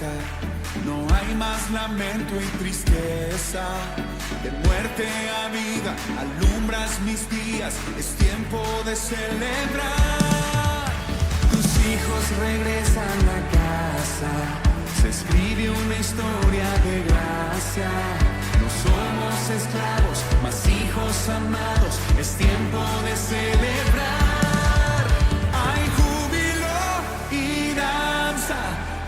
estar. No hay más lamento y tristeza. De muerte a vida alumbras mis días. Es tiempo de celebrar. Tus hijos regresan a casa. Se escribe una historia de gracia. No somos esclavos, mas hijos amados. Es tiempo de celebrar. Hay júbilo y danza.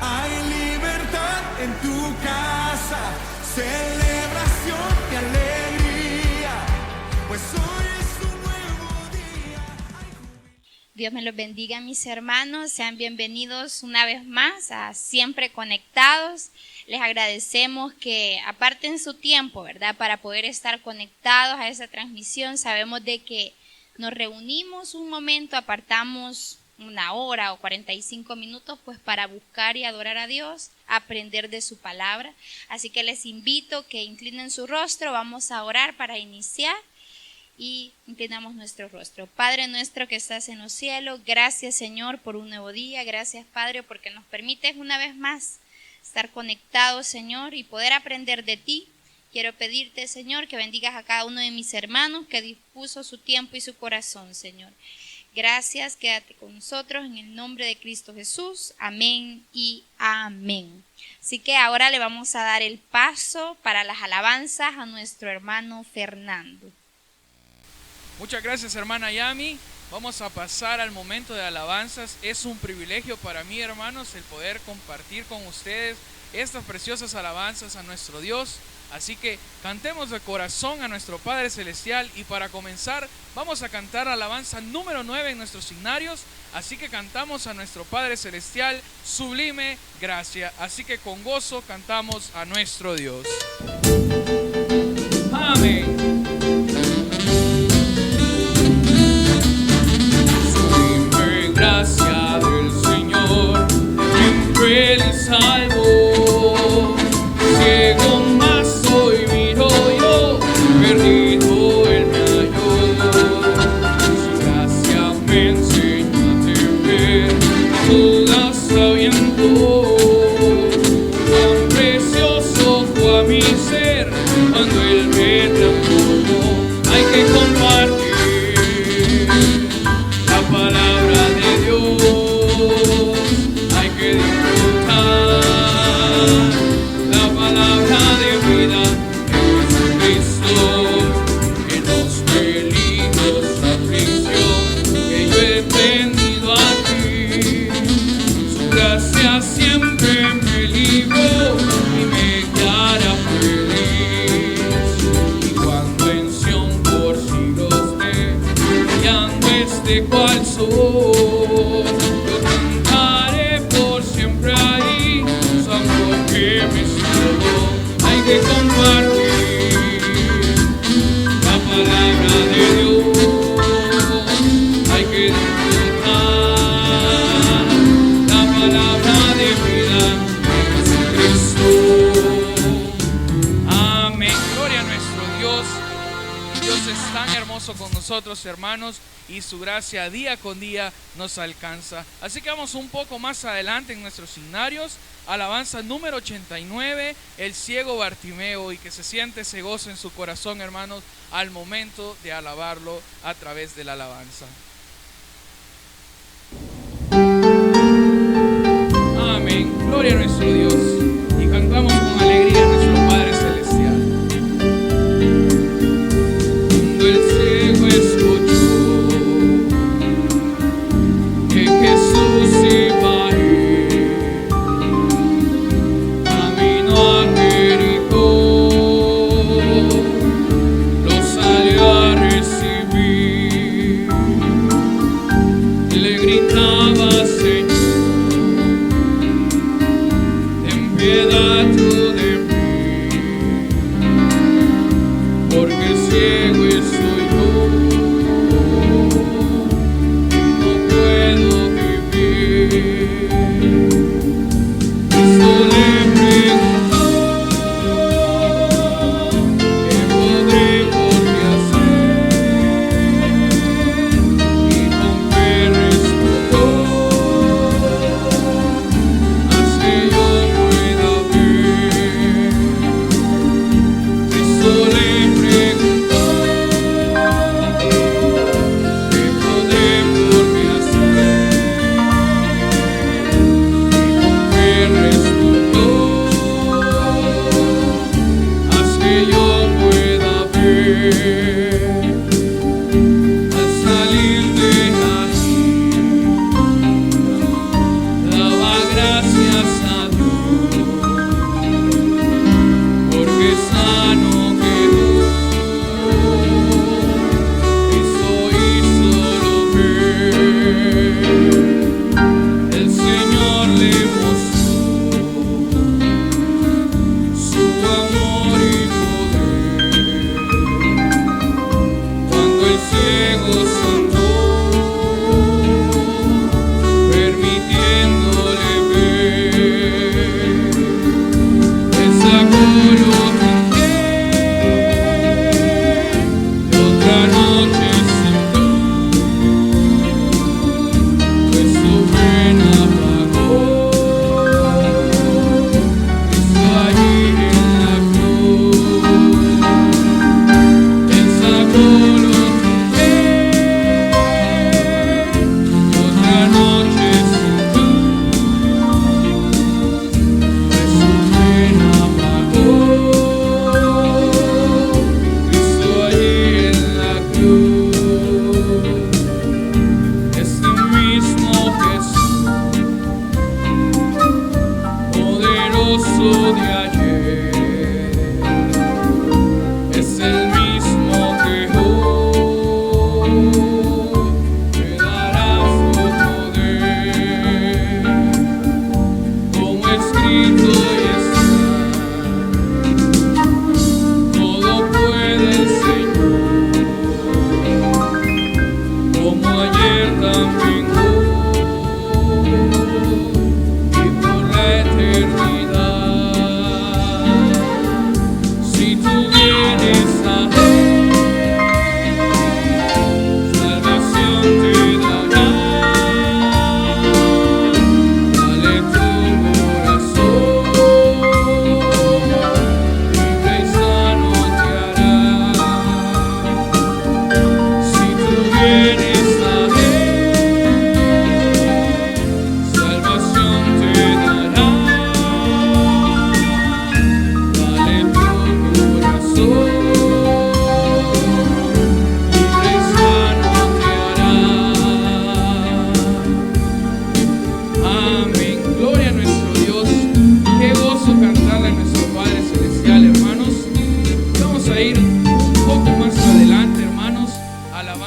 Hay libertad en tu casa. Celebración y alegría. Pues hoy es un nuevo día. Dios me los bendiga, mis hermanos. Sean bienvenidos una vez más a Siempre Conectados. Les agradecemos que aparten su tiempo, ¿verdad? Para poder estar conectados a esa transmisión. Sabemos de que nos reunimos un momento, apartamos una hora o 45 minutos pues para buscar y adorar a Dios, aprender de su palabra. Así que les invito que inclinen su rostro. Vamos a orar para iniciar. Y inclinamos nuestro rostro. Padre nuestro que estás en los cielos, gracias Señor por un nuevo día. Gracias Padre porque nos permites una vez más estar conectados, Señor, y poder aprender de ti. Quiero pedirte, Señor, que bendigas a cada uno de mis hermanos que dispuso su tiempo y su corazón, Señor. Gracias, quédate con nosotros en el nombre de Cristo Jesús. Amén y amén. Así que ahora le vamos a dar el paso para las alabanzas a nuestro hermano Fernando. Muchas gracias, hermana Yami. Vamos a pasar al momento de alabanzas. Es un privilegio para mí, hermanos, el poder compartir con ustedes estas preciosas alabanzas a nuestro Dios. Así que cantemos de corazón a nuestro Padre Celestial. Y para comenzar, vamos a cantar alabanza número 9 en nuestros signarios. Así que cantamos a nuestro Padre Celestial, sublime gracia. Así que con gozo cantamos a nuestro Dios. Amén. Gracia del Señor, siempre le salvo. Ciego más soy, miro yo, perdido él me halló. Su gracia me enseña a temer, toda sabiendo. Cuán precioso fue a mi ser cuando él me transformó. Hay que compartir la palabra de Dios, hay que disfrutar la palabra de vida de Jesucristo. En los peligros, aflicción que yo he prendido a ti, su gracia siempre me libró y me guiará feliz. Y cuando en Sión por siglos brillando este cual sol, yo cantaré por siempre ahí su amor que me salvó. Hay que compartir la palabra de Dios, hay que disfrutar la palabra de vida de Jesucristo. Amén. Gloria a nuestro Dios. Dios es tan hermoso con nosotros, hermanos, y su gracia día con día nos alcanza. Así que vamos un poco más adelante en nuestros signarios. Alabanza número 89, el ciego Bartimeo, y que se siente ese gozo en su corazón, hermanos, al momento de alabarlo a través de la alabanza. Amén. Gloria a nuestro Dios. Y cantamos con alegría a nuestro Padre Celestial. Cuando el ciego escuchó que Jesús iba a ir camino a Jericó, lo salió a recibir.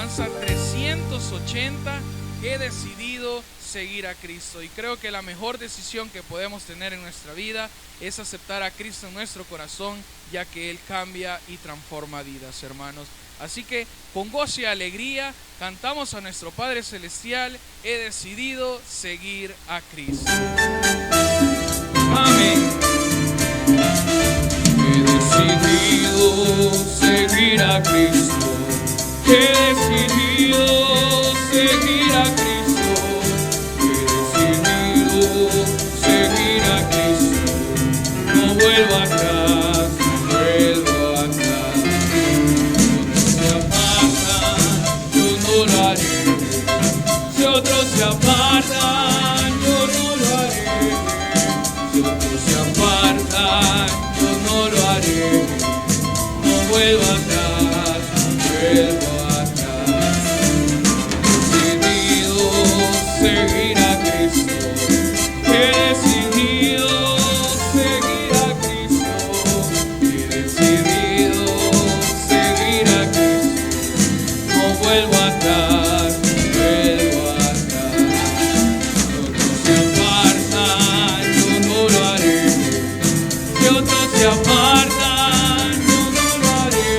alabanza 380, he decidido seguir a Cristo. Y creo que la mejor decisión que podemos tener en nuestra vida es aceptar a Cristo en nuestro corazón, ya que Él cambia y transforma vidas, hermanos. Así que con gozo y alegría cantamos a nuestro Padre Celestial, he decidido seguir a Cristo. Amén. He decidido seguir a Cristo. He decidido seguir a Cristo. He decidido seguir a Cristo. No vuelvo atrás, no vuelvo atrás. Si otros se apartan, yo no lo haré. Si otros se apartan, yo no lo haré. No vuelvo atrás, no vuelvo atrás. He decidido seguir a Cristo. He decidido seguir a Cristo. He decidido seguir a Cristo. No vuelvo atrás. Se apartan, yo no lo haré. Se apartan, yo no lo haré.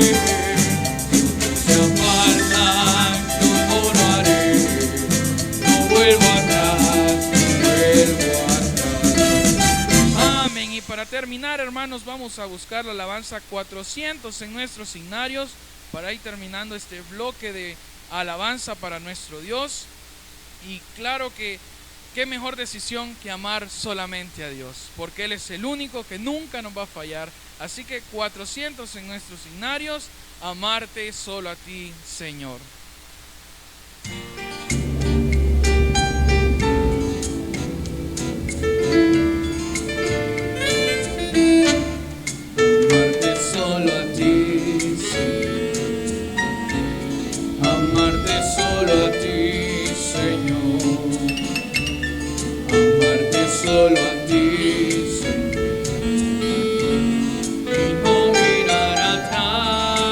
No vuelvo atrás, no vuelvo atrás. Amén. Y para terminar, hermanos, vamos a buscar la alabanza 400 en nuestros signarios para ir terminando este bloque de alabanza para nuestro Dios. Y claro que qué mejor decisión que amar solamente a Dios, porque Él es el único que nunca nos va a fallar. Así que 400 en nuestros signarios, amarte solo a ti, Señor. Amarte solo a ti, Señor. Amarte solo a ti, Señor. Amarte solo a ti, Señor, y no mirar atrás,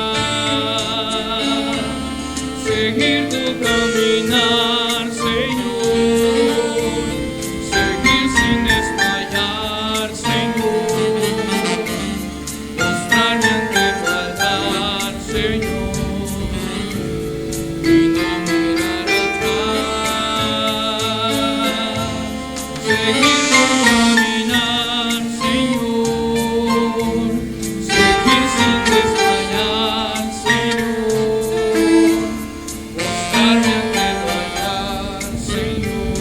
seguir tu caminar, Señor, seguir sin desmayar, Señor, mostrarme ante tu altar, Señor, y no mirar atrás. Seguir tu caminar, Señor, seguir sin desmayar, Señor, mostrarme ante tu altar, Señor,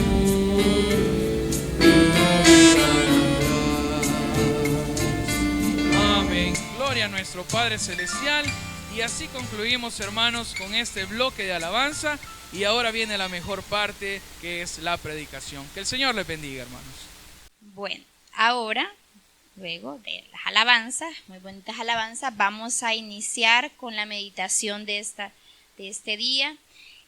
y no mirar atrás. Amén. Gloria a nuestro Padre Celestial. Y así concluimos, hermanos, con este bloque de alabanza. Y ahora viene la mejor parte, que es la predicación. Que el Señor les bendiga, hermanos. Bueno, ahora, luego de las alabanzas, muy bonitas alabanzas, vamos a iniciar con la meditación de este día.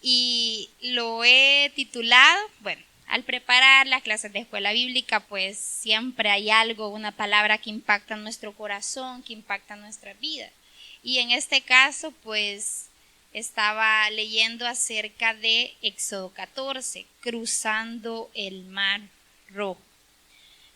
Y lo he titulado, bueno, al preparar las clases de escuela bíblica, pues siempre hay algo, una palabra que impacta nuestro corazón, que impacta nuestra vida. Y en este caso, pues estaba leyendo acerca de Éxodo 14, cruzando el Mar Rojo.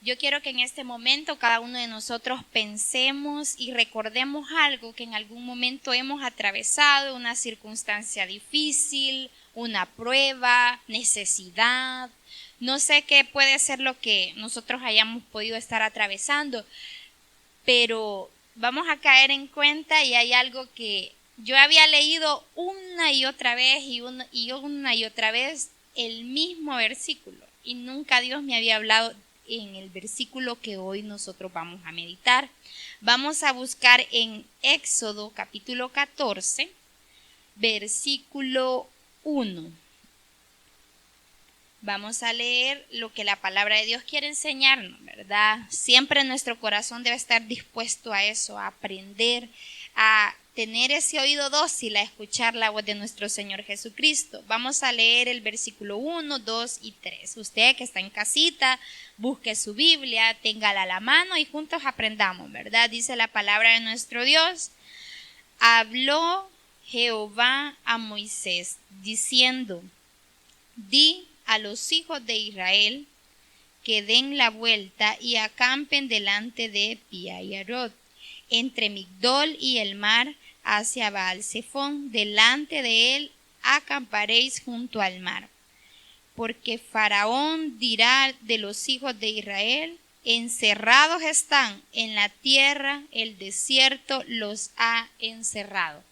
Yo quiero que en este momento cada uno de nosotros pensemos y recordemos algo que en algún momento hemos atravesado, una circunstancia difícil, una prueba, necesidad. No sé qué puede ser lo que nosotros hayamos podido estar atravesando, pero vamos a caer en cuenta, y hay algo que yo había leído una y otra vez y una y otra vez el mismo versículo, y nunca Dios me había hablado en el versículo que hoy nosotros vamos a meditar. Vamos a buscar en Éxodo capítulo 14, versículo 1. Vamos a leer lo que la palabra de Dios quiere enseñarnos, ¿verdad? Siempre nuestro corazón debe estar dispuesto a eso, a aprender, a tener ese oído dócil, a escuchar la voz de nuestro Señor Jesucristo. Vamos a leer el versículo 1, 2 y 3. Usted que está en casita, busque su Biblia, téngala a la mano y juntos aprendamos, ¿verdad? Dice la palabra de nuestro Dios: habló Jehová a Moisés, diciendo: di a los hijos de Israel que den la vuelta y acampen delante de Pi-hahirot, entre Migdol y el mar, hacia Baal-zephón. Delante de él acamparéis junto al mar. Porque Faraón dirá de los hijos de Israel: encerrados están en la tierra, el desierto los ha encerrado.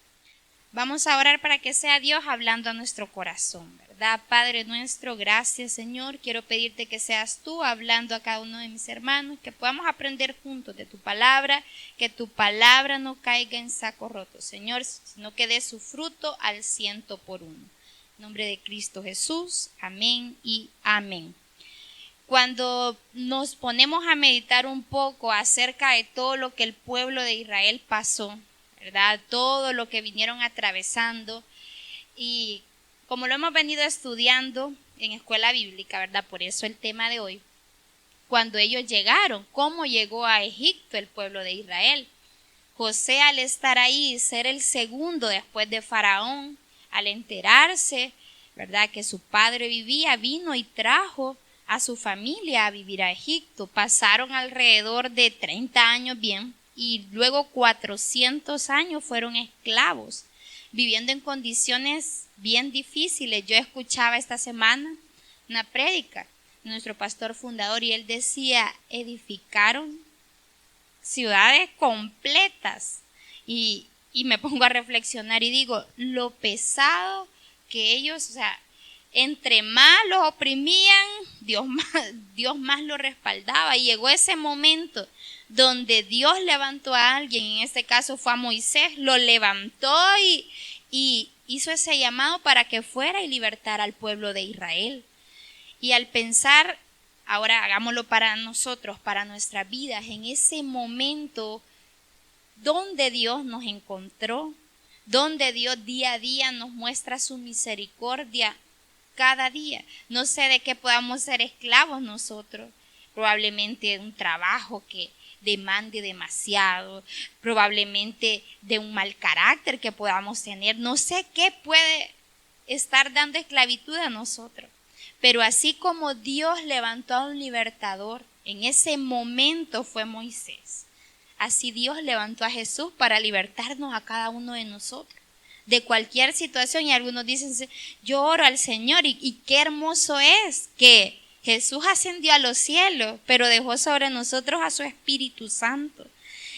Vamos a orar para que sea Dios hablando a nuestro corazón, ¿verdad? Padre nuestro, gracias, Señor. Quiero pedirte que seas tú hablando a cada uno de mis hermanos, que podamos aprender juntos de tu palabra, que tu palabra no caiga en saco roto, Señor, sino que dé su fruto al 100%. En nombre de Cristo Jesús, amén y amén. Cuando nos ponemos a meditar un poco acerca de todo lo que el pueblo de Israel pasó, ¿verdad? Todo lo que vinieron atravesando, y como lo hemos venido estudiando en escuela bíblica, ¿verdad? Por eso el tema de hoy, cuando ellos llegaron, cómo llegó a Egipto el pueblo de Israel. José, al estar ahí, ser el segundo después de Faraón, al enterarse, ¿verdad?, que su padre vivía, vino y trajo a su familia a vivir a Egipto. Pasaron alrededor de 30 años bien, y luego 400 años fueron esclavos, viviendo en condiciones bien difíciles. Yo escuchaba esta semana una prédica de nuestro pastor fundador y él decía: edificaron ciudades completas, y me pongo a reflexionar y digo, lo pesado que ellos, o sea, entre más los oprimían, Dios más los respaldaba. Y llegó ese momento donde Dios levantó a alguien, en este caso fue a Moisés, lo levantó y hizo ese llamado para que fuera y libertara al pueblo de Israel. Y al pensar, ahora hagámoslo para nosotros, para nuestras vidas, en ese momento donde Dios nos encontró, donde Dios día a día nos muestra su misericordia cada día. No sé de qué podamos ser esclavos nosotros, probablemente un trabajo que demande demasiado, probablemente de un mal carácter que podamos tener, no sé qué puede estar dando esclavitud a nosotros, pero así como Dios levantó a un libertador, en ese momento fue Moisés, así Dios levantó a Jesús para libertarnos a cada uno de nosotros de cualquier situación. Y algunos dicen, yo oro al Señor y qué hermoso es que Jesús ascendió a los cielos, pero dejó sobre nosotros a su Espíritu Santo.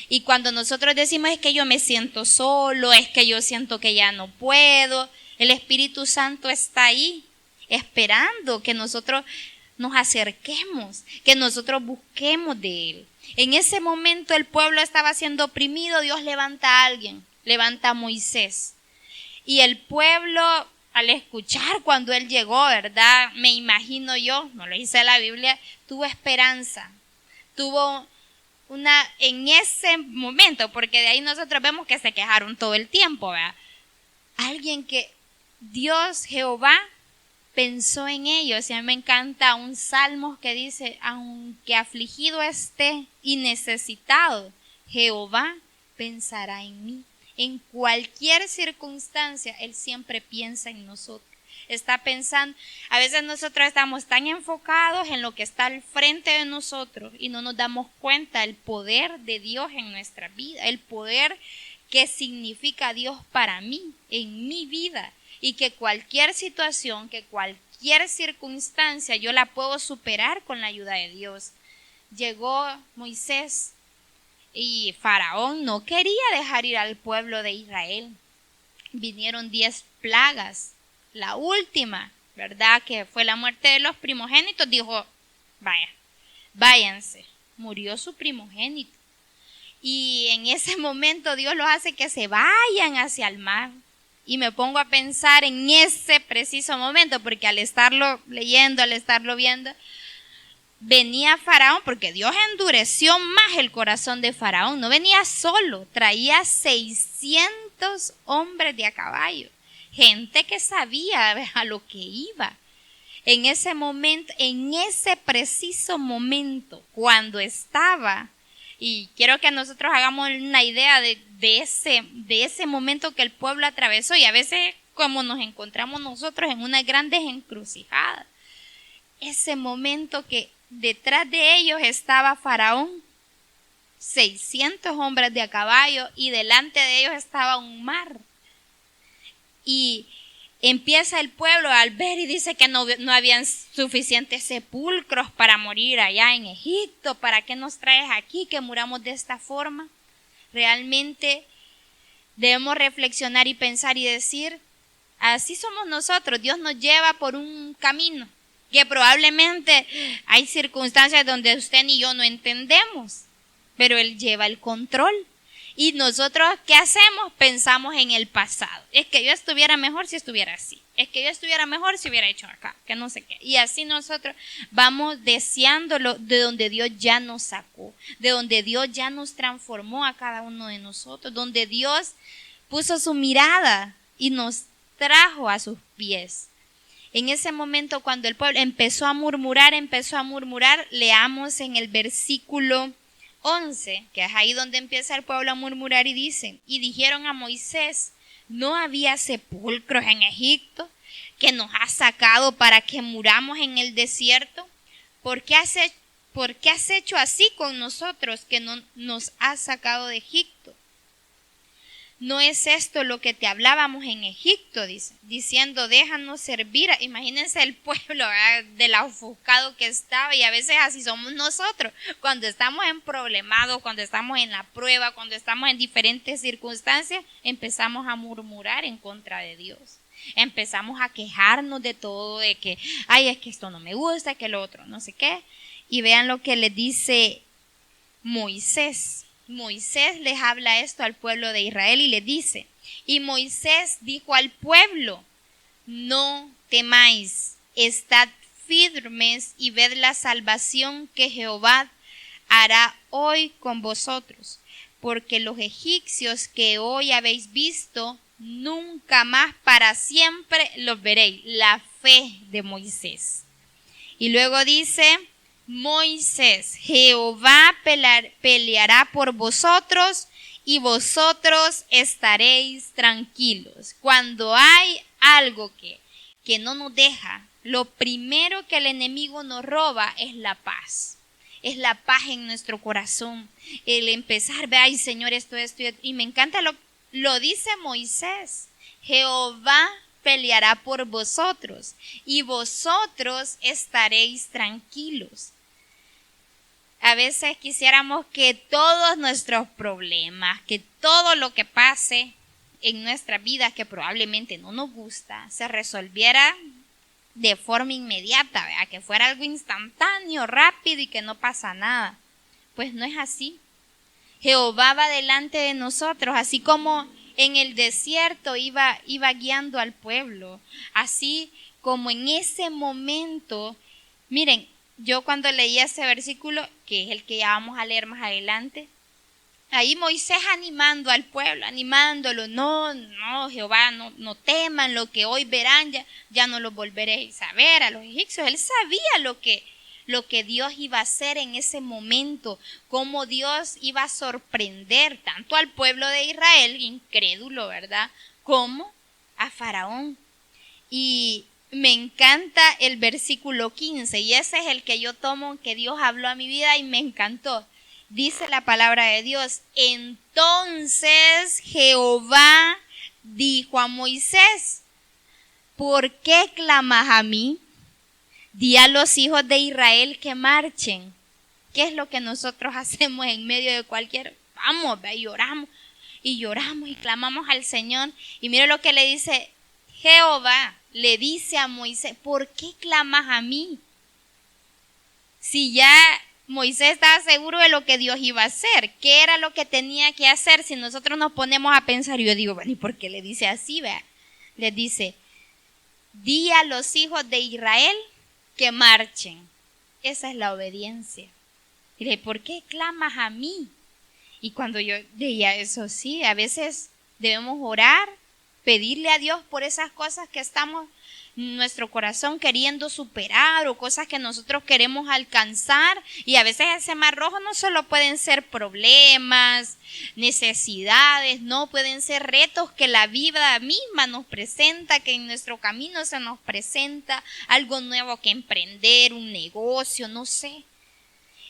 Y cuando nosotros decimos, es que yo me siento solo, es que yo siento que ya no puedo, el Espíritu Santo está ahí, esperando que nosotros nos acerquemos, que nosotros busquemos de Él. En ese momento el pueblo estaba siendo oprimido, Dios levanta a alguien, levanta a Moisés. Y el pueblo, al escuchar cuando él llegó, ¿verdad? Me imagino yo, no lo dice la Biblia, tuvo esperanza, tuvo en ese momento, porque de ahí nosotros vemos que se quejaron todo el tiempo, ¿verdad? Alguien que Dios, Jehová, pensó en ellos. Y a mí me encanta un salmo que dice, aunque afligido esté y necesitado, Jehová pensará en mí. En cualquier circunstancia, Él siempre piensa en nosotros. Está pensando, a veces nosotros estamos tan enfocados en lo que está al frente de nosotros y no nos damos cuenta del poder de Dios en nuestra vida, el poder que significa Dios para mí, en mi vida, y que cualquier situación, que cualquier circunstancia yo la puedo superar con la ayuda de Dios. Llegó Moisés y Faraón no quería dejar ir al pueblo de Israel. Vinieron 10 plagas. La última, ¿verdad?, que fue la muerte de los primogénitos, dijo, váyanse. Murió su primogénito. Y en ese momento Dios los hace que se vayan hacia el mar. Y me pongo a pensar en ese preciso momento, porque al estarlo leyendo, al estarlo viendo, venía Faraón, porque Dios endureció más el corazón de Faraón. No venía solo, traía 600 hombres de a caballo. Gente que sabía a lo que iba. En ese momento, en ese preciso momento, cuando estaba Y quiero que nosotros hagamos una idea de ese momento que el pueblo atravesó, y a veces como nos encontramos nosotros en unas grandes encrucijadas. Ese momento que detrás de ellos estaba Faraón, 600 hombres de a caballo, y delante de ellos estaba un mar. Y empieza el pueblo al ver y dice que no habían suficientes sepulcros para morir allá en Egipto. ¿Para qué nos traes aquí que muramos de esta forma? Realmente debemos reflexionar y pensar y decir, así somos nosotros. Dios nos lleva por un camino que probablemente hay circunstancias donde usted ni yo no entendemos, pero Él lleva el control. Y nosotros, ¿qué hacemos? Pensamos en el pasado. Es que yo estuviera mejor si estuviera así. Es que yo estuviera mejor si hubiera hecho acá, que no sé qué. Y así nosotros vamos deseándolo de donde Dios ya nos sacó, de donde Dios ya nos transformó a cada uno de nosotros, donde Dios puso su mirada y nos trajo a sus pies. En ese momento, cuando el pueblo empezó a murmurar, leamos en el versículo 11, que es ahí donde empieza el pueblo a murmurar, y dicen, y dijeron a Moisés, ¿no había sepulcros en Egipto que nos has sacado para que muramos en el desierto? ¿Por qué has hecho así con nosotros que no nos has sacado de Egipto? ¿No es esto lo que te hablábamos en Egipto? Dice, diciendo, déjanos servir. Imagínense el pueblo, ¿verdad?, de lo ofuscado que estaba, y a veces así somos nosotros. Cuando estamos en problemados, cuando estamos en la prueba, cuando estamos en diferentes circunstancias, empezamos a murmurar en contra de Dios. Empezamos a quejarnos de todo, de que, ay, es que esto no me gusta, que lo otro, no sé qué. Y vean lo que le dice Moisés. Moisés les habla esto al pueblo de Israel y le dice, y Moisés dijo al pueblo, no temáis, estad firmes y ved la salvación que Jehová hará hoy con vosotros, porque los egipcios que hoy habéis visto, nunca más para siempre los veréis. La fe de Moisés. Y luego dice, Moisés, Jehová peleará por vosotros y vosotros estaréis tranquilos. Cuando hay algo que no nos deja, lo primero que el enemigo nos roba es la paz. Es la paz en nuestro corazón. El empezar, ve, ay Señor, esto. Y me encanta, lo dice Moisés. Jehová peleará por vosotros y vosotros estaréis tranquilos. A veces quisiéramos que todos nuestros problemas, que todo lo que pase en nuestra vida que probablemente no nos gusta, se resolviera de forma inmediata, ¿verdad? Que fuera algo instantáneo, rápido y que no pasa nada. Pues no es así. Jehová va delante de nosotros, así como en el desierto iba guiando al pueblo, así como en ese momento. Miren, yo cuando leí ese versículo, que es el que ya vamos a leer más adelante, ahí Moisés animando al pueblo, animándolo, no, Jehová, no teman, lo que hoy verán, ya no lo volveréis a ver a los egipcios. Él sabía lo que Dios iba a hacer en ese momento, cómo Dios iba a sorprender tanto al pueblo de Israel, incrédulo, ¿verdad?, como a Faraón. Y me encanta el versículo 15, y ese es el que yo tomo, que Dios habló a mi vida y me encantó. Dice la palabra de Dios, entonces Jehová dijo a Moisés, ¿por qué clamas a mí? Di a los hijos de Israel que marchen. ¿Qué es lo que nosotros hacemos en medio de cualquier? Vamos, y lloramos y clamamos al Señor. Y mira lo que le dice Jehová, le dice a Moisés, ¿por qué clamas a mí? Si ya Moisés estaba seguro de lo que Dios iba a hacer, ¿qué era lo que tenía que hacer? Si nosotros nos ponemos a pensar, yo digo, bueno, ¿y por qué le dice así? Vea, les dice, di a los hijos de Israel que marchen. Esa es la obediencia. Y le, ¿por qué clamas a mí? Y cuando yo leía eso, sí, a veces debemos orar pedirle a Dios por esas cosas que estamos en nuestro corazón queriendo superar o cosas que nosotros queremos alcanzar. Y a veces ese mar rojo no solo pueden ser problemas, necesidades, no, pueden ser retos que la vida misma nos presenta, que en nuestro camino se nos presenta algo nuevo que emprender, un negocio, no sé.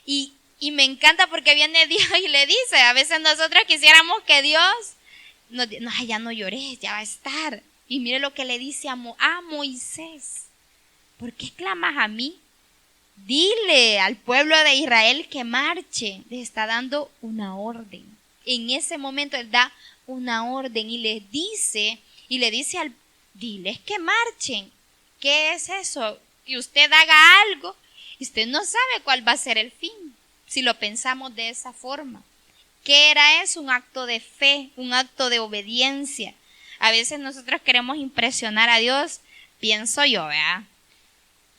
Y me encanta porque viene Dios y le dice, a veces nosotros quisiéramos que Dios nos diga, no, ya no llores, ya va a estar. Y mire lo que le dice a Moisés, ¿por qué clamas a mí? Dile al pueblo de Israel que marche. Les está dando una orden. En ese momento él da una orden y le dice diles que marchen. ¿Qué es eso? Que usted haga algo y usted no sabe cuál va a ser el fin, si lo pensamos de esa forma. ¿Qué era eso? Un acto de fe, un acto de obediencia. A veces nosotros queremos impresionar a Dios, pienso yo, ¿verdad?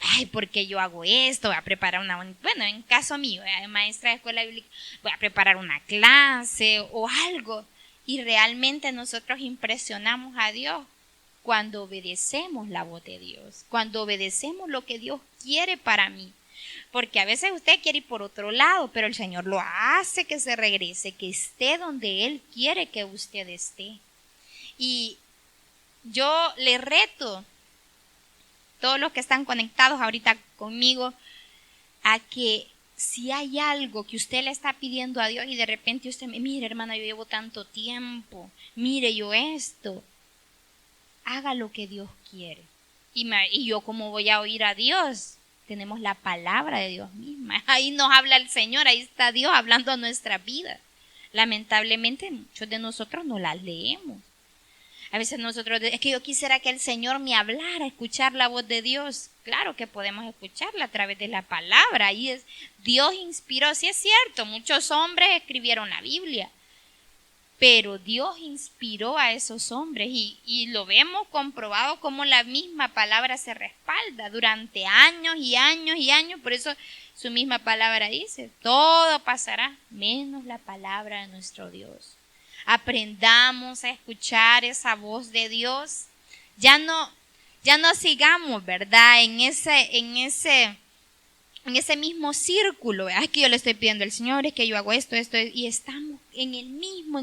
Ay, ¿por qué yo hago esto? Voy a preparar bueno, en caso mío, ¿verdad? Maestra de escuela bíblica, voy a preparar una clase o algo. Y realmente nosotros impresionamos a Dios cuando obedecemos la voz de Dios, cuando obedecemos lo que Dios quiere para mí. Porque a veces usted quiere ir por otro lado, pero el Señor lo hace que se regrese, que esté donde Él quiere que usted esté. Y yo le reto todos los que están conectados ahorita conmigo a que si hay algo que usted le está pidiendo a Dios y de repente usted me mire, hermana, yo llevo tanto tiempo, mire yo esto, haga lo que Dios quiere. Y yo, ¿cómo voy a oír a Dios? Tenemos la palabra de Dios misma. Ahí nos habla el Señor, ahí está Dios hablando a nuestra vida. Lamentablemente muchos de nosotros no las leemos. A veces nosotros, es que yo quisiera que el Señor me hablara, escuchar la voz de Dios. Claro que podemos escucharla a través de la palabra. Ahí es, Dios inspiró, sí es cierto, muchos hombres escribieron la Biblia. Pero Dios inspiró a esos hombres y lo vemos comprobado como la misma palabra se respalda durante años y años y años. Por eso su misma palabra dice, todo pasará menos la palabra de nuestro Dios. Aprendamos a escuchar esa voz de Dios. Ya no sigamos, ¿verdad? En ese mismo círculo. Es que yo le estoy pidiendo al Señor, es que yo hago esto, y estamos en el mismo.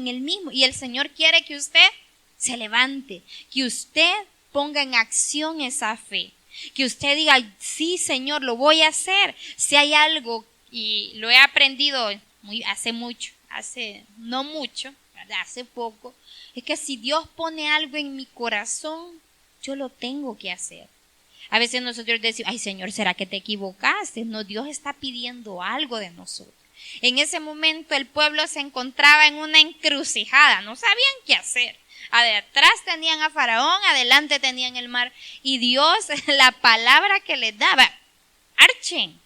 Y el Señor quiere que usted se levante, que usted ponga en acción esa fe, que usted diga, sí, Señor, lo voy a hacer. Si hay algo, y lo he aprendido hace poco, es que si Dios pone algo en mi corazón, yo lo tengo que hacer. A veces nosotros decimos, ay Señor, ¿será que te equivocaste? No, Dios está pidiendo algo de nosotros. En ese momento el pueblo se encontraba en una encrucijada, no sabían qué hacer. Atrás tenían a Faraón, adelante tenían el mar. Y Dios, la palabra que les daba, marchen.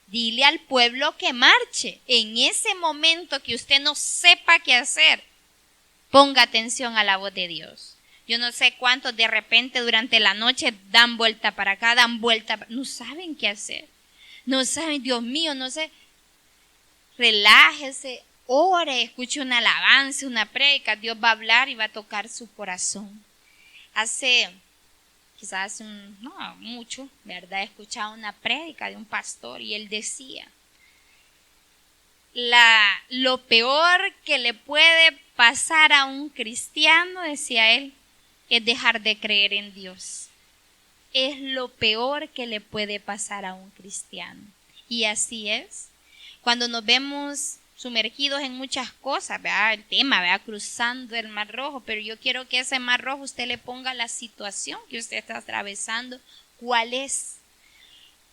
Dile al pueblo que marche. En ese momento que usted no sepa qué hacer, ponga atención a la voz de Dios. Yo no sé cuántos de repente durante la noche dan vuelta para acá, no saben qué hacer. No saben, Dios mío, no sé. Relájese, ore, escuche una alabanza, una prédica. Dios va a hablar y va a tocar su corazón. No mucho, ¿verdad? He escuchado una prédica de un pastor y él decía, lo peor que le puede pasar a un cristiano, decía él, es dejar de creer en Dios. Es lo peor que le puede pasar a un cristiano. Y así es. Cuando nos vemos sumergidos en muchas cosas, ¿verdad? El tema, ¿verdad? Cruzando el Mar Rojo, pero yo quiero que ese Mar Rojo usted le ponga la situación que usted está atravesando. ¿Cuál es?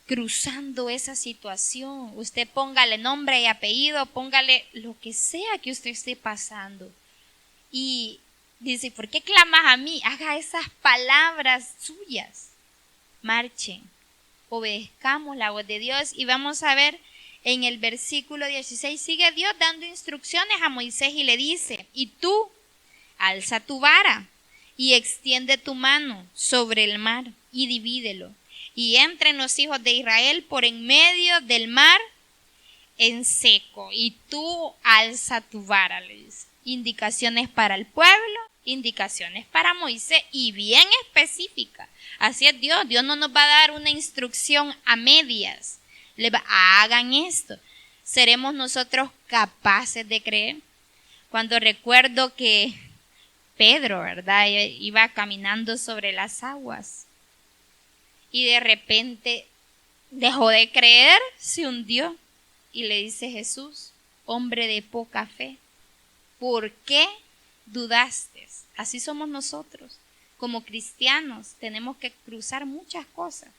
Cruzando esa situación, usted póngale nombre y apellido, póngale lo que sea que usted esté pasando. Y dice, ¿por qué clamas a mí? Haga esas palabras suyas. Marchen, obedezcamos la voz de Dios. Y vamos a ver en el versículo 16, sigue Dios dando instrucciones a Moisés y le dice, y tú alza tu vara y extiende tu mano sobre el mar y divídelo. Y entren los hijos de Israel por en medio del mar en seco. Y tú alza tu vara, le dice. Indicaciones para el pueblo indicaciones para Moisés y bien específicas. Así es Dios. Dios no nos va a dar una instrucción a medias. Hagan esto. ¿Seremos nosotros capaces de creer? Cuando recuerdo que Pedro, ¿verdad?, iba caminando sobre las aguas y de repente dejó de creer, se hundió y le dice Jesús: hombre de poca fe, ¿por qué dudaste? Así somos nosotros. Como cristianos tenemos que cruzar muchas cosas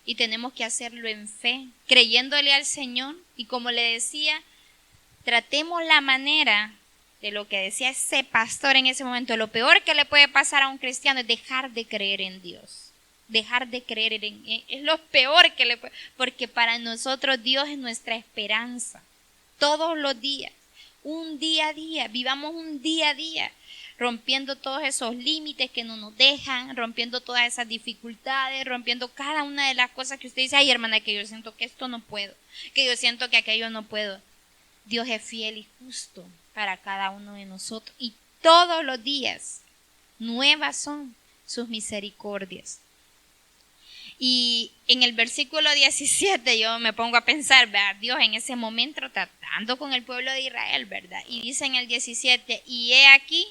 y tenemos que hacerlo en fe, creyéndole al Señor. Y como le decía, tratemos la manera de lo que decía ese pastor en ese momento. Lo peor que le puede pasar a un cristiano es dejar de creer en Dios. Dejar de creer es lo peor que le puede, porque para nosotros Dios es nuestra esperanza. Todos los días, un día a día, vivamos un día a día, rompiendo todos esos límites que no nos dejan, rompiendo todas esas dificultades, rompiendo cada una de las cosas que usted dice: ay, hermana, que yo siento que esto no puedo, que yo siento que aquello no puedo. Dios es fiel y justo para cada uno de nosotros, y todos los días nuevas son sus misericordias. Y en el versículo 17 yo me pongo a pensar, ¿verdad? Dios en ese momento tratando con el pueblo de Israel, ¿verdad? Y dice en el 17: y he aquí,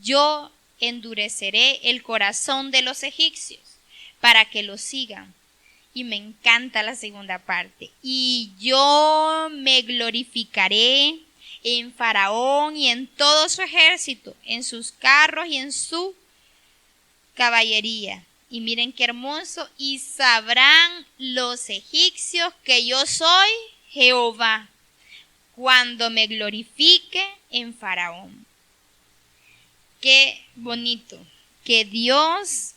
yo endureceré el corazón de los egipcios para que lo sigan. Y me encanta la segunda parte: y yo me glorificaré en Faraón y en todo su ejército, en sus carros y en su caballería. Y miren qué hermoso: y sabrán los egipcios que yo soy Jehová, cuando me glorifique en Faraón. Qué bonito que Dios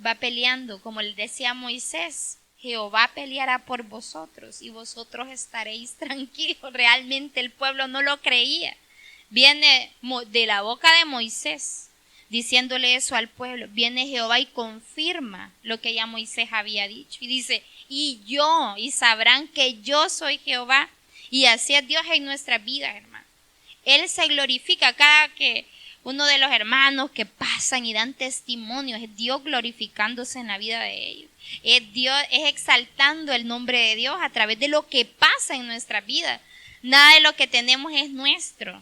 va peleando, como le decía a Moisés: Jehová peleará por vosotros y vosotros estaréis tranquilos. Realmente el pueblo no lo creía. Viene de la boca de Moisés diciéndole eso al pueblo. Viene Jehová y confirma lo que ya Moisés había dicho. Y dice: y sabrán que yo soy Jehová. Y así es Dios en nuestra vida, hermano. Él se glorifica cada que uno de los hermanos que pasan y dan testimonio. Es Dios glorificándose en la vida de ellos. Es Dios, es exaltando el nombre de Dios a través de lo que pasa en nuestra vida. Nada de lo que tenemos es nuestro.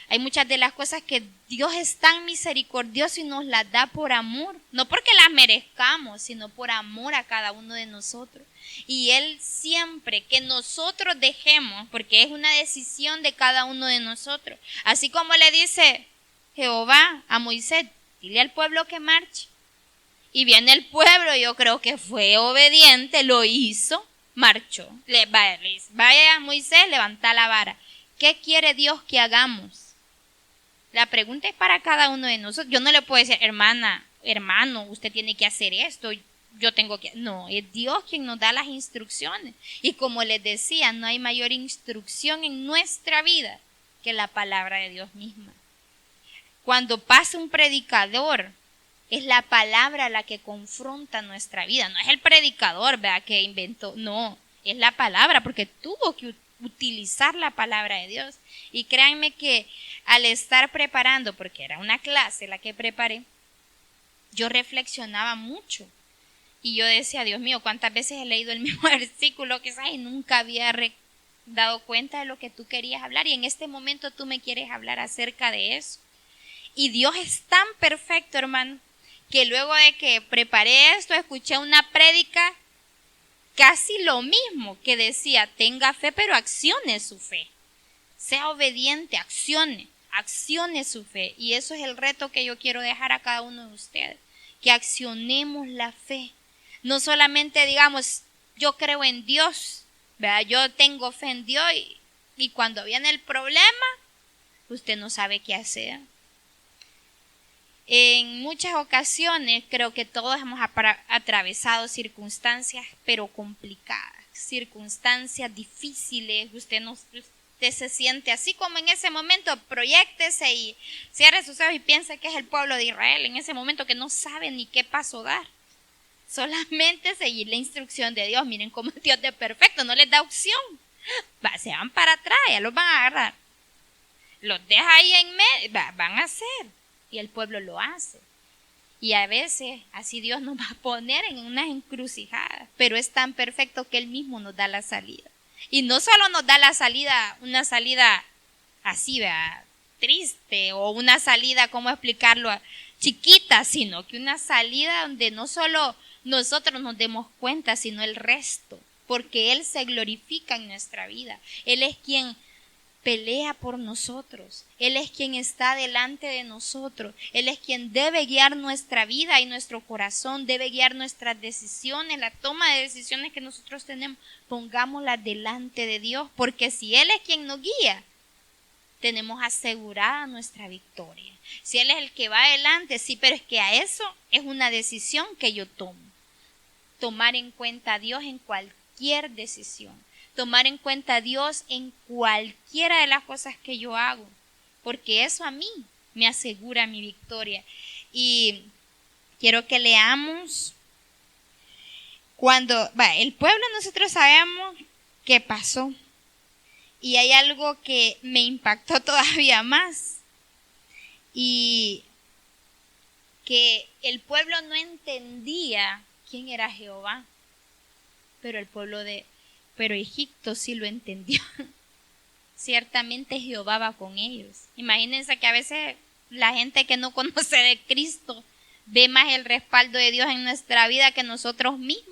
Hay muchas de las cosas que Dios es tan misericordioso y nos las da por amor. No porque las merezcamos, sino por amor a cada uno de nosotros. Y Él siempre que nosotros dejemos, porque es una decisión de cada uno de nosotros. Así como le dice Jehová a Moisés: dile al pueblo que marche. Y viene el pueblo, yo creo que fue obediente, lo hizo, marchó. Vaya Moisés, levanta la vara. ¿Qué quiere Dios que hagamos? La pregunta es para cada uno de nosotros. Yo no le puedo decir: hermano, usted tiene que hacer esto, yo tengo que... No, es Dios quien nos da las instrucciones. Y como les decía, no hay mayor instrucción en nuestra vida que la palabra de Dios misma. Cuando pasa un predicador, es la palabra la que confronta nuestra vida. No es el predicador, ¿verdad?, que inventó. No, es la palabra, porque tuvo que utilizar la palabra de Dios. Y créanme que al estar preparando, porque era una clase la que preparé, yo reflexionaba mucho. Y yo decía: Dios mío, ¿cuántas veces he leído el mismo versículo quizás y nunca había dado cuenta de lo que tú querías hablar? Y en este momento tú me quieres hablar acerca de eso. Y Dios es tan perfecto, hermano, que luego de que preparé esto, escuché una prédica casi lo mismo, que decía: tenga fe, pero accione su fe. Sea obediente, accione su fe. Y eso es el reto que yo quiero dejar a cada uno de ustedes, que accionemos la fe. No solamente digamos: yo creo en Dios, ¿verdad?, yo tengo fe en Dios, y cuando viene el problema, usted no sabe qué hacer. En muchas ocasiones creo que todos hemos atravesado circunstancias pero complicadas, circunstancias difíciles. Usted se siente así como en ese momento. Proyéctese y cierre sus ojos y piense que es el pueblo de Israel en ese momento, que no sabe ni qué paso dar. Solamente seguir la instrucción de Dios. Miren cómo Dios es perfecto, no les da opción. Se van para atrás, ya los van a agarrar. los deja ahí en medio, van a hacer. Y el pueblo lo hace. Y a veces así Dios nos va a poner en unas encrucijadas, pero es tan perfecto que Él mismo nos da la salida. Y no solo nos da la salida, una salida así, ¿verdad?, triste, o una salida, ¿cómo explicarlo?, chiquita, sino que una salida donde no solo nosotros nos demos cuenta, sino el resto, porque Él se glorifica en nuestra vida. Él es quien pelea por nosotros, Él es quien está delante de nosotros, Él es quien debe guiar nuestra vida y nuestro corazón, debe guiar nuestras decisiones, la toma de decisiones que nosotros tenemos, pongámoslas delante de Dios, porque si Él es quien nos guía, tenemos asegurada nuestra victoria. Si Él es el que va adelante, sí, pero es que a eso es una decisión que yo tomo. Tomar en cuenta a Dios en cualquier decisión. Tomar en cuenta a Dios en cualquiera de las cosas que yo hago. Porque eso a mí me asegura mi victoria. Y quiero que leamos cuando el pueblo, nosotros sabemos qué pasó. Y hay algo que me impactó todavía más. Y que el pueblo no entendía quién era Jehová. Pero Egipto sí lo entendió. Ciertamente Jehová va con ellos. Imagínense que a veces la gente que no conoce de Cristo ve más el respaldo de Dios en nuestra vida que nosotros mismos.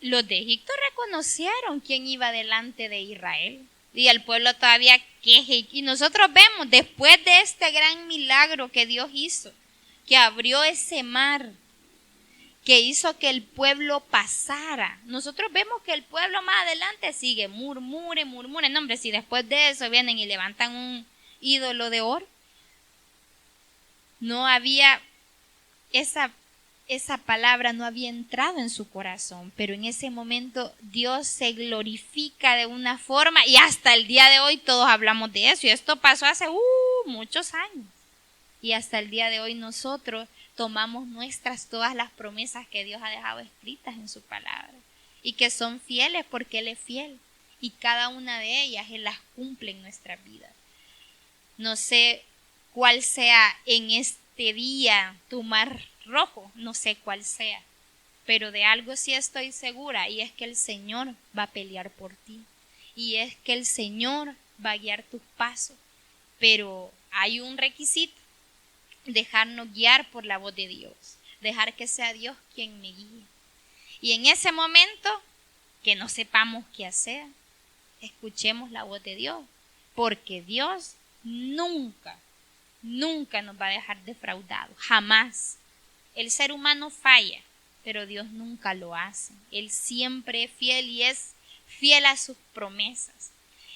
Los de Egipto reconocieron quién iba delante de Israel. Y el pueblo todavía queje. Y nosotros vemos, después de este gran milagro que Dios hizo, que abrió ese mar, que hizo que el pueblo pasara. Nosotros vemos que el pueblo más adelante sigue, murmure. No, hombre, si después de eso vienen y levantan un ídolo de oro. No había esa palabra no había entrado en su corazón, pero en ese momento Dios se glorifica de una forma y hasta el día de hoy todos hablamos de eso. Y esto pasó hace muchos años. Y hasta el día de hoy nosotros tomamos todas las promesas que Dios ha dejado escritas en su palabra y que son fieles porque Él es fiel y cada una de ellas Él las cumple en nuestra vida. No sé cuál sea en este día tu mar rojo, no sé cuál sea, pero de algo sí estoy segura, y es que el Señor va a pelear por ti, y es que el Señor va a guiar tus pasos, pero hay un requisito: dejarnos guiar por la voz de Dios, dejar que sea Dios quien me guíe. Y en ese momento que no sepamos qué hacer, escuchemos la voz de Dios, porque Dios nunca nos va a dejar defraudados, jamás. El ser humano falla, pero Dios nunca lo hace. Él siempre es fiel y es fiel a sus promesas.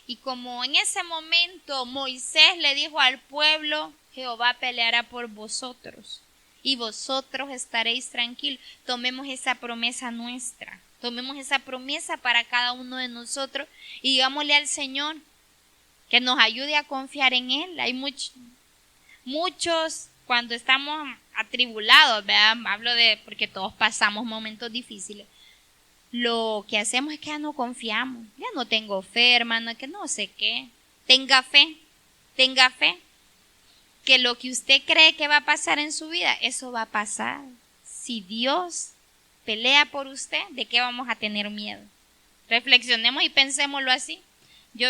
Y como en ese momento Moisés le dijo al pueblo: Jehová peleará por vosotros y vosotros estaréis tranquilos. Tomemos esa promesa nuestra, tomemos esa promesa para cada uno de nosotros y digámosle al Señor que nos ayude a confiar en Él. Hay muchos cuando estamos atribulados, ¿verdad? Hablo porque todos pasamos momentos difíciles. Lo que hacemos es que ya no confiamos. Ya no tengo fe, hermano, que no sé qué. Tenga fe. Que lo que usted cree que va a pasar en su vida, eso va a pasar. Si Dios pelea por usted, ¿de qué vamos a tener miedo? Reflexionemos y pensémoslo así. Yo,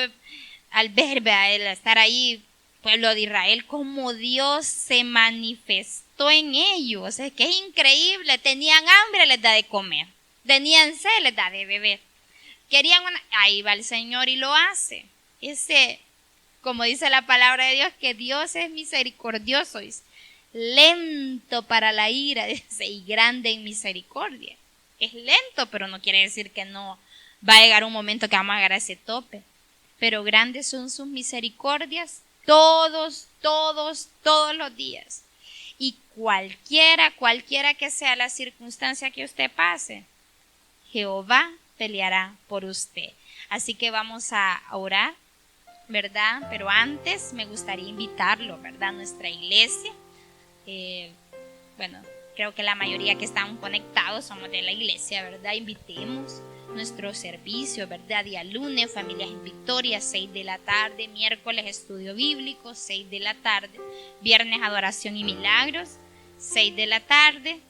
al ver, el estar ahí, pueblo de Israel, cómo Dios se manifestó en ellos. Es que es increíble. Tenían hambre, les da de comer. Tenían sed, les da de beber. Ahí va el Señor y lo hace. Como dice la palabra de Dios, que Dios es misericordioso, es lento para la ira, dice, y grande en misericordia. Es lento, pero no quiere decir que no va a llegar un momento que vamos a llegar a ese tope. Pero grandes son sus misericordias todos los días. Y cualquiera que sea la circunstancia que usted pase, Jehová peleará por usted. Así que vamos a orar, ¿verdad? Pero antes me gustaría invitarlo, ¿verdad? A nuestra iglesia. Creo que la mayoría que están conectados somos de la iglesia, ¿verdad? Invitemos nuestro servicio, ¿verdad? Día lunes, Familias en Victoria, 6 de la tarde, miércoles, estudio bíblico, 6 de la tarde, viernes, adoración y milagros, 6 de la tarde.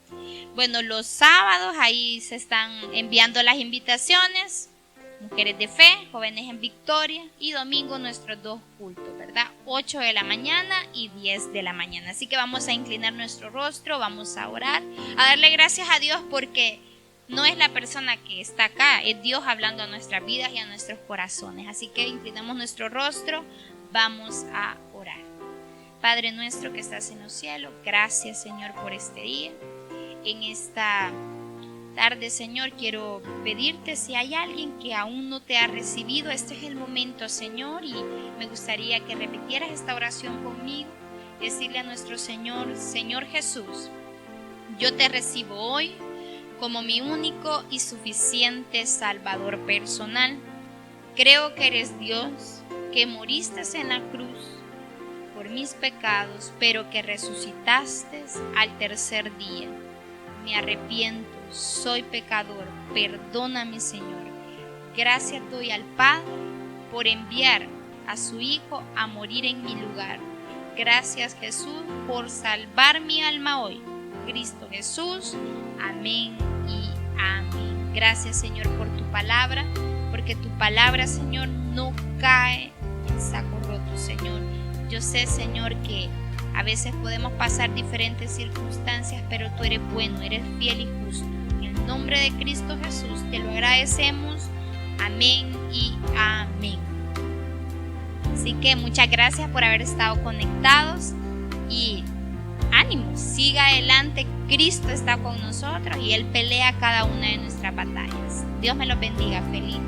Bueno, los sábados ahí se están enviando las invitaciones, Mujeres de Fe, Jóvenes en Victoria, y domingo nuestros 2 cultos, ¿verdad? 8 de la mañana y 10 de la mañana. Así que vamos a inclinar nuestro rostro, vamos a orar, a darle gracias a Dios porque no es la persona que está acá, es Dios hablando a nuestras vidas y a nuestros corazones. Así que inclinamos nuestro rostro, vamos a orar. Padre nuestro que estás en los cielos, gracias Señor por este día. En esta tarde, Señor, quiero pedirte si hay alguien que aún no te ha recibido, este es el momento, Señor, y me gustaría que repitieras esta oración conmigo. Decirle a nuestro Señor: Señor Jesús, yo te recibo hoy como mi único y suficiente Salvador personal. Creo que eres Dios, que moriste en la cruz por mis pecados, pero que resucitaste al tercer día. Me arrepiento, soy pecador, perdóname, Señor. Gracias doy al Padre por enviar a su Hijo a morir en mi lugar. Gracias, Jesús, por salvar mi alma hoy. Cristo Jesús, amén y amén. Gracias, Señor, por tu palabra, porque tu palabra, Señor, no cae en saco roto, Señor. Yo sé, Señor, que a veces podemos pasar diferentes circunstancias, pero tú eres bueno, eres fiel y justo. En el nombre de Cristo Jesús te lo agradecemos. Amén y amén. Así que muchas gracias por haber estado conectados y ánimo, siga adelante. Cristo está con nosotros y Él pelea cada una de nuestras batallas. Dios me los bendiga. Feliz